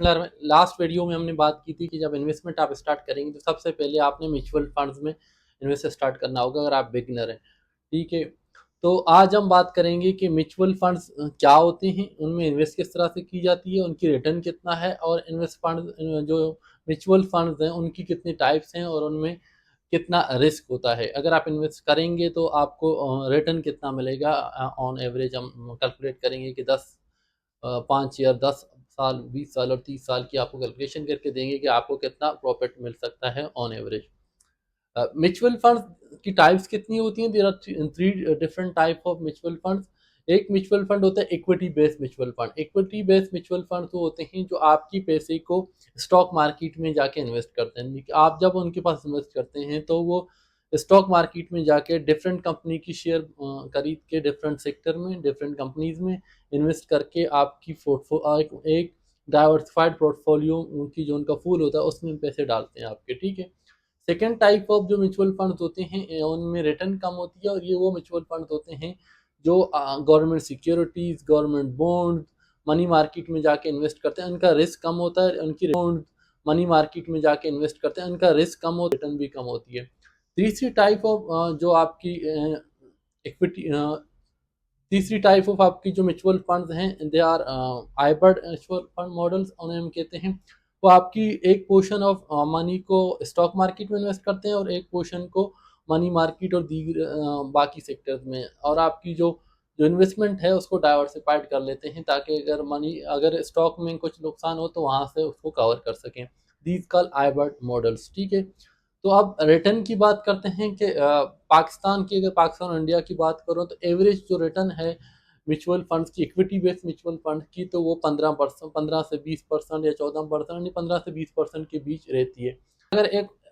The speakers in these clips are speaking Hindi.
लास्ट वीडियो में हमने बात की थी कि जब इन्वेस्टमेंट आप स्टार्ट करेंगे तो सबसे पहले आपने म्यूचुअल फंड्स में इन्वेस्ट स्टार्ट करना होगा अगर आप बिगिनर हैं। ठीक है, तो आज हम बात करेंगे कि म्यूचुअल फंड्स क्या होते हैं, उनमें इन्वेस्ट किस तरह से की जाती है, उनकी रिटर्न कितना है, और इन्वेस्ट फंड जो म्यूचुअल फंड्स हैं उनकी कितनी टाइप्स हैं और उनमें कितना रिस्क होता है। अगर आप इन्वेस्ट करेंगे तो आपको रिटर्न कितना मिलेगा ऑन एवरेज हम कैलकुलेट करेंगे कि 5 ईयर 10 साल 20 साल और 30 साल की आपको कैलकुलेशन करके देंगे कि आपको कितना प्रॉफिट मिल सकता है ऑन एवरेज। म्यूचुअल फंड की टाइप्स कितनी होती हैं? There are three different type of mutual funds. एक म्यूचुअल फंड होता है equity based mutual fund. Equity based mutual fund तो होते हैं जो आपकी पैसे को स्टॉक मार्केट में जाके इन्वेस्ट करते हैं। आप जब उनके पास इन्वेस्ट करते हैं तो वो स्टॉक मार्केट में जाके डिफरेंट कंपनी की शेयर खरीद के डिफरेंट सेक्टर में डिफरेंट कंपनीज में इन्वेस्ट करके आपकी एक डाइवर्सिफाइड पोर्टफोलियो की जो उनका फूल होता है उसमें पैसे डालते हैं आपके। ठीक है, सेकेंड टाइप ऑफ जो म्यूचुअल फंड्स होते हैं उनमें रिटर्न कम होती है, और ये वो म्यूचुअल फंड्स होते हैं जो government securities, government bond, money market में जाके इन्वेस्ट करते हैं। उनका रिस्क कम होता है, उनकी बॉन्ड मनी मार्केट में जाके इन्वेस्ट करते हैं, उनका रिस्क कम होता है, रिटर्न भी कम होती है। तीसरी टाइप ऑफ जो आपकी इक्विटी तीसरी टाइप ऑफ आपकी जो म्यूचुअल फंड्स हैं they are hybrid mutual fund models उन्हें हम कहते हैं। वो आपकी एक पोर्शन ऑफ मनी को स्टॉक मार्केट में इन्वेस्ट करते हैं और एक पोर्शन को मनी मार्केट और दीगर बाकी सेक्टर्स में, और आपकी जो जो इन्वेस्टमेंट है उसको डाइवर्सिफाइड कर लेते हैं ताकि अगर स्टॉक में कुछ नुकसान हो तो वहाँ से उसको कवर कर सकें। These call hybrid models. ठीक है, तो अब रिटर्न की बात करते हैं कि अगर पाकिस्तान और इंडिया की बात करो तो एवरेज जो रिटर्न है म्यूचुअल फंड्स की, इक्विटी बेस्ड म्यूचुअल फंड की, तो वो 15 से 20% या 14%, 15 से 20% के बीच रहती है।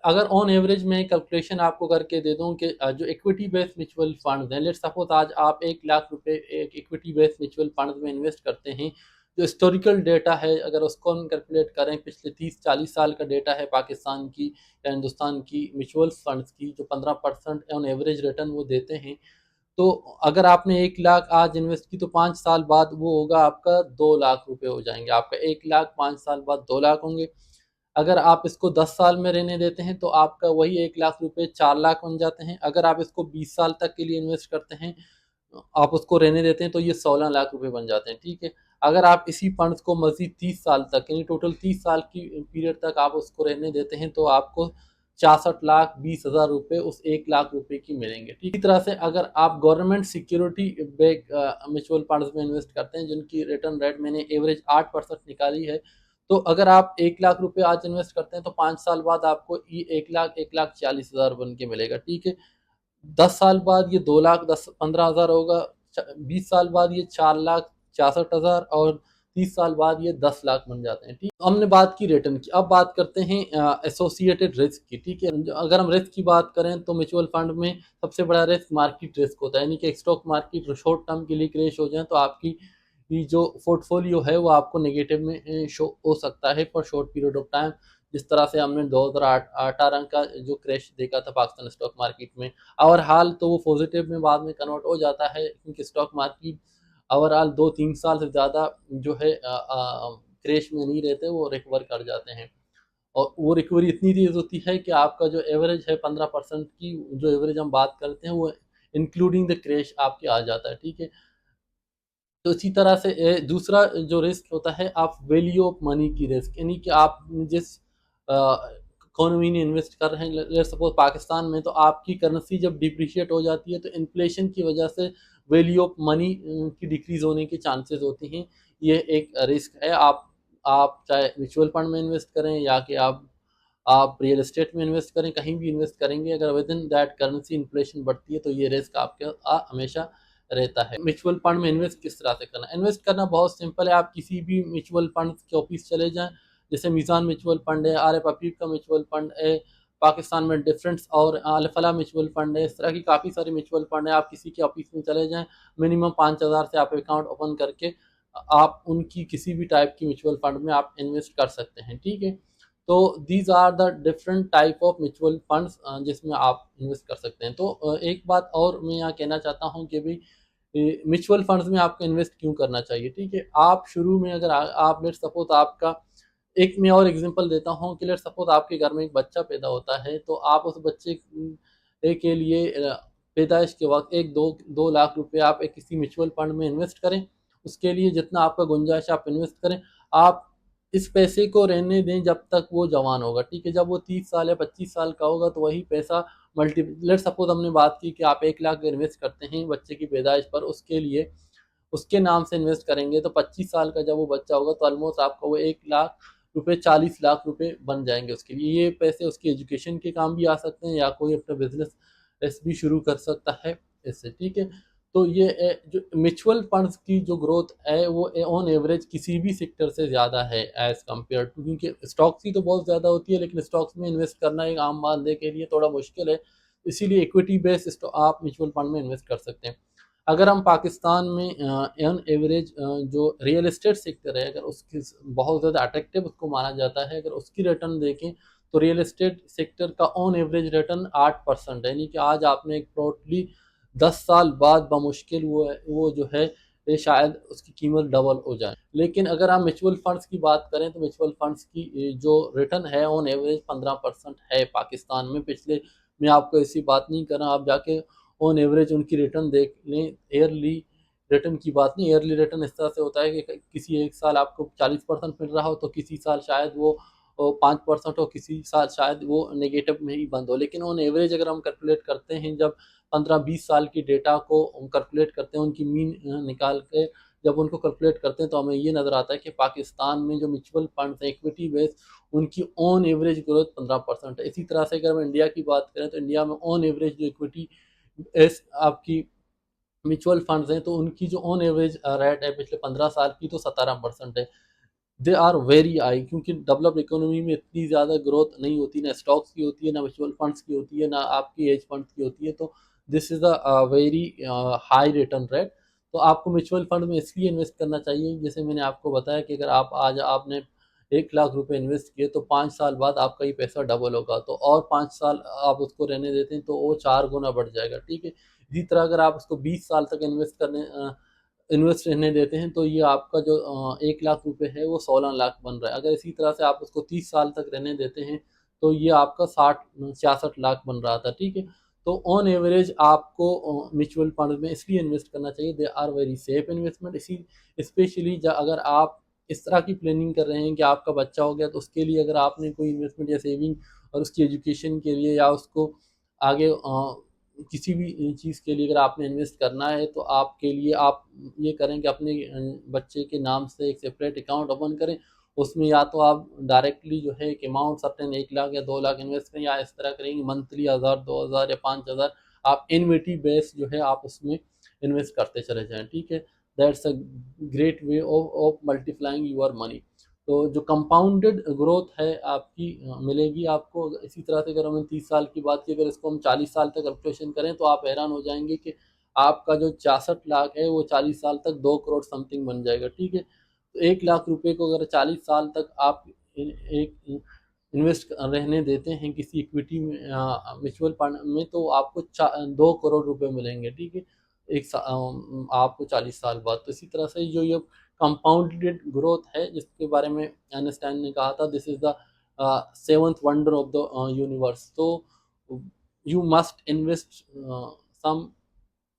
अगर ऑन एवरेज में कैलकुलेशन आपको करके दे दूं कि जो इक्विटी बेस्ड म्यूचुअल फंड हैं, लेट्स सपोज आज आप 1 लाख रुपए एक इक्विटी बेस्ड म्यूचुअल फंड में इन्वेस्ट करते हैं। जो हिस्टोरिकल डेटा है अगर उसको हम कैलकुलेट करें, पिछले 30-40 साल का डेटा है पाकिस्तान की या हिंदुस्तान की म्यूचुअल फंड्स की, जो 15% ऑन एवरेज रिटर्न वो देते हैं, तो अगर आपने 1 लाख आज इन्वेस्ट की तो 5 साल बाद वो होगा आपका 2 लाख रुपए हो जाएंगे। आपका 1 लाख 5 साल बाद 2 लाख होंगे। अगर आप इसको 10 साल में रहने देते हैं तो आपका वही 1 लाख रुपए 4 लाख बन जाते हैं। अगर आप इसको 20 साल तक के लिए इन्वेस्ट करते हैं, आप उसको रहने देते हैं तो ये 16 लाख रुपए बन जाते हैं। ठीक है, अगर आप इसी फंड्स को मजीद 30 साल तक यानी टोटल 30 साल की पीरियड तक आप उसको रहने देते हैं तो आपको 66 लाख 20 हज़ार रुपए उस 1 लाख रुपए की मिलेंगे। ठीक, इसी तरह से अगर आप government security back mutual funds में इन्वेस्ट करते हैं जिनकी रिटर्न रेट मैंने एवरेज 8% निकाली है, तो अगर आप 1 लाख रुपए आज इन्वेस्ट करते हैं तो 5 साल बाद आपको ये 1 लाख 1,40,000 बन के मिलेगा। ठीक है, 10 साल बाद ये 2 लाख 15 हज़ार होगा, 20 साल बाद ये 4 लाख 66 हज़ार, और 30 साल बाद ये 10 लाख बन जाते हैं। ठीक, हमने बात की रिटर्न की, अब बात करते हैं एसोसिएटेड रिस्क की। ठीक है, अगर हम रिस्क की बात करें तो म्यूचुअल फंड में सबसे बड़ा रिस्क मार्केट रिस्क होता है, यानी कि स्टॉक मार्केट शॉर्ट टर्म के लिए क्रैश हो जाए तो आपकी ये जो पोर्टफोलियो है वो आपको नेगेटिव में शो हो सकता है for short period of time. जिस तरह से हमने 2018 का जो क्रैश देखा था पाकिस्तान स्टॉक मार्केट में, और हाल तो वो पॉजिटिव में बाद में कन्वर्ट हो जाता है क्योंकि स्टॉक मार्केट ओवरऑल 2-3 साल से ज़्यादा जो है क्रैश में नहीं रहते, वो रिकवर कर जाते हैं। और वो रिकवरी इतनी तेज़ होती है कि आपका जो एवरेज है 15% की जो एवरेज हम बात करते हैं वो इंक्लूडिंग द क्रैश आपके आ जाता है। ठीक है, तो इसी तरह से दूसरा जो रिस्क होता है आप वैल्यू ऑफ मनी की रिस्क, यानी कि आप जिस इकोनॉमी में इन्वेस्ट कर रहे हैं, लेट्स सपोज पाकिस्तान में, तो आपकी करेंसी जब डिप्रिशिएट हो जाती है तो इन्फ्लेशन की वजह से वैल्यू ऑफ मनी की डिक्रीज होने के चांसेस होते हैं। ये एक रिस्क है। आप चाहे म्यूचुअल फंड में इन्वेस्ट करें या कि आप रियल एस्टेट में इन्वेस्ट करें, कहीं भी इन्वेस्ट करेंगे, अगर with in that currency inflation बढ़ती है तो ये रिस्क आपके हमेशा रहता है। म्यूचुअल फंड में इन्वेस्ट किस तरह से करना? इन्वेस्ट करना बहुत सिंपल है। आप किसी भी म्यूचुअल फंड के ऑफिस चले जाएं, जैसे मीज़ान म्यूचुअल फंड है, आर एफ अफीफ का म्यूचुअल फंड है, पाकिस्तान में डिफरेंस और अलफला म्यूचुअल फंड है, इस तरह की काफ़ी सारे म्यूचुअल फंड है। आप किसी के ऑफिस में चले जाएं, मिनिमम 5,000 से आप अकाउंट ओपन करके आप उनकी किसी भी टाइप की म्यूचुअल फंड में आप इन्वेस्ट कर सकते हैं। ठीक है, तो these are the different type of mutual funds जिसमें आप इन्वेस्ट कर सकते हैं। तो एक बात और मैं यहाँ कहना चाहता हूँ कि भाई म्यूचुअल फंड्स में आपको इन्वेस्ट क्यों करना चाहिए। ठीक है, आप शुरू में अगर आप लेट सपोज आपका एक मैं और एग्जांपल देता हूँ कि लेट्स सपोज आपके घर में एक बच्चा पैदा होता है, तो आप उस बच्चे के लिए पैदाइश के वक्त 1-2 लाख रुपए आप एक किसी म्यूचुअल फंड में इन्वेस्ट करें। उसके लिए जितना आपका गुंजाइश आप इन्वेस्ट करें। आप इस पैसे को रहने दें जब तक वो जवान होगा, ठीक है। जब वो 30 साल या 25 साल का होगा तो वही पैसा मल्टी लेट्स सपोज हमने बात की कि आप 1 लाख इन्वेस्ट करते हैं बच्चे की पैदाइश पर, उसके लिए उसके नाम से इन्वेस्ट करेंगे तो 25 साल का जब वो बच्चा होगा तो ऑलमोस्ट आपका वो 1 लाख रुपए 40 लाख रुपए बन जाएंगे उसके लिए। ये पैसे उसकी एजुकेशन के काम भी आ सकते हैं या कोई अपना बिजनेस भी शुरू कर सकता है इससे, ठीक है। तो ये जो म्यूचुअल फंड्स की जो ग्रोथ है वो ऑन एवरेज किसी भी सेक्टर से ज़्यादा है एज कम्पेयर टू, क्योंकि स्टॉक्स की तो बहुत ज़्यादा होती है लेकिन स्टॉक्स में इन्वेस्ट करना एक आम बंदे के लिए थोड़ा मुश्किल है। इसीलिए इक्विटी बेस्ड आप म्यूचुअल फंड में इन्वेस्ट कर सकते हैं। अगर हम पाकिस्तान में ऑन एवरेज जो रियल एस्टेट सेक्टर है, अगर उसकी बहुत ज़्यादा अट्रैक्टिव उसको माना जाता है, अगर उसकी रिटर्न देखें तो रियल एस्टेट सेक्टर का ऑन एवरेज रिटर्न 8% है। यानी कि आज आपने एक प्रॉपर्टी 10 साल बाद बमुश्किल वो जो है ये शायद उसकी कीमत डबल हो जाए। लेकिन अगर हम म्यूचुअल फंड्स की बात करें तो म्यूचुअल फंड्स की जो रिटर्न है ऑन एवरेज 15% है पाकिस्तान में पिछले। मैं आपको ऐसी बात नहीं कर रहा, आप जाके ऑन एवरेज उनकी रिटर्न देख लें। ईयरली रिटर्न की बात नहीं, ईयरली रिटर्न इस तरह से होता है कि किसी एक साल आपको 40% मिल रहा हो तो किसी साल शायद वो 5% हो, किसी साल शायद वो नेगेटिव में ही बंद हो। लेकिन ऑन एवरेज अगर हम कैलकुलेट करते हैं, जब 15-20 साल की डेटा को कैलकुलेट करते हैं उनकी मीन निकाल के जब उनको कैलकुलेट करते हैं तो हमें ये नज़र आता है कि पाकिस्तान में जो म्यूचुअल फंड्स हैं इक्विटी बेस उनकी ऑन एवरेज ग्रोथ 15% है। इसी तरह से अगर हम इंडिया की बात करें तो इंडिया में ऑन एवरेज जो इक्विटी एस आपकी म्यूचुअल फंड्स हैं तो उनकी जो ऑन एवरेज रेट है पिछले 15 साल की तो 17% है। दे आर वेरी हाई, क्योंकि डेवलप्ड इकोनॉमी में इतनी ज़्यादा ग्रोथ नहीं होती, ना स्टॉक्स की होती है, ना म्यूचुअल फंड्स की होती है, ना आपकी एज फंड्स की होती है। तो this is a very high return rate. तो आपको म्यूचुअल फंड में इसलिए इन्वेस्ट करना चाहिए, जैसे मैंने आपको बताया कि अगर आप आज आपने 1 लाख रुपए इन्वेस्ट किए तो 5 साल बाद आपका ये पैसा डबल होगा, तो और 5 साल आप उसको रहने देते हैं तो वो 4 गुना बढ़ जाएगा, ठीक है। इसी तरह अगर आप उसको 20 साल तक इन्वेस्ट रहने देते हैं तो ये आपका जो 1 लाख रुपए है वो 16 लाख बन रहा है। अगर इसी तरह से आप उसको 30 साल तक रहने देते हैं तो ये आपका 66 लाख बन रहा था, ठीक है। तो ऑन एवरेज आपको म्यूचुअल फंड में इसलिए इन्वेस्ट करना चाहिए, they are very safe investment. इसी स्पेशली अगर आप इस तरह की प्लानिंग कर रहे हैं कि आपका बच्चा हो गया तो उसके लिए अगर आपने कोई इन्वेस्टमेंट या सेविंग और उसकी एजुकेशन के लिए या उसको आगे किसी भी चीज़ के लिए अगर आपने इन्वेस्ट करना है तो आपके लिए आप ये करें कि अपने बच्चे के नाम से एक सेपरेट अकाउंट ओपन करें। उसमें या तो आप डायरेक्टली जो है एक अमाउंट सर्टेन 1 लाख या 2 लाख इन्वेस्ट करें, या इस तरह करेंगे मंथली 1000 2000 या 5000 आप एन्युटी बेस जो है आप उसमें इन्वेस्ट करते चले जाएं, ठीक है। That's a great way of multiplying your money. तो जो कंपाउंडेड ग्रोथ है आपकी मिलेगी आपको। इसी तरह से अगर हम 30 साल की बात की, अगर इसको हम 40 साल तक कैलकुलेशन करें तो आप हैरान हो जाएंगे कि आपका जो 66 लाख है वो 40 साल तक 2 करोड़ समथिंग बन जाएगा, ठीक है। तो 1 लाख रुपए को अगर 40 साल तक आप एक इन्वेस्ट रहने देते हैं किसी इक्विटी में म्यूचुअल फंड में तो आपको 2 करोड़ रुपए मिलेंगे, ठीक है। आपको 40 साल बाद। तो इसी तरह से जो ये कंपाउंडेड ग्रोथ है जिसके बारे में आइंस्टाइन ने कहा था, this is the seventh wonder of the universe. तो you must invest some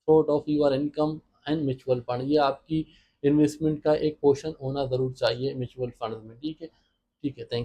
sort of your income and mutual fund. ये आपकी इन्वेस्टमेंट का एक पोर्शन होना ज़रूर चाहिए म्यूचुअल फंड में, ठीक है। ठीक है, थैंक